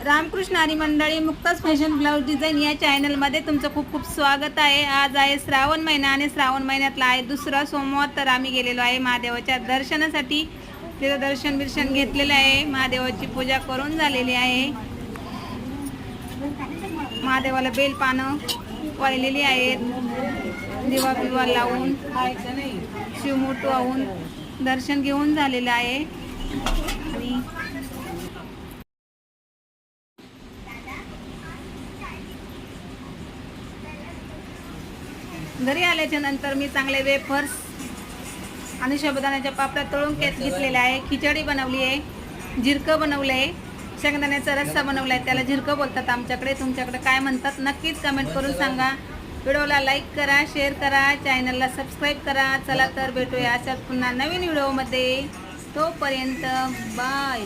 रामकृष्ण हरी मंडळी, मुक्ताज fashion blouse design या चॅनलमध्ये तुमचं खूप खूप स्वागत आहे। आज आहे श्रावण महिना आणि श्रावण महिन्यातला आहे दुसरा सोमवार। तर आम्ही गेलेलो आहे महादेवाच्या दर्शनासाठी। तिथं दर्शन घेतलेलं आहे, महादेवाची पूजा करून झालेली आहे। महादेवाला बेलपानं वाहिलेली आहेत, दिवा बिवा लावून शिवमूठ वाहून दर्शन घेऊन झालेलं आहे। आणि घरी आल्याच्या नंतर मी चांगले वेफर्स आणि साबुदाण्याच्या पापड्या तळून घेतलेल्या आहे। खिचडी बनवली आहे, झिरकं बनवलं आहे, शेंगदाण्याचा रस्सा बनवला आहे, त्याला झिरकं बोलतात आमच्याकडे। तुमच्याकडे काय म्हणतात नक्कीच कमेंट करून सांगा। व्हिडिओला लाईक करा, शेअर करा, चॅनलला सबस्क्राईब करा। चला तर भेटूया अशाच पुन्हा नवीन व्हिडिओमध्ये। तोपर्यंत बाय।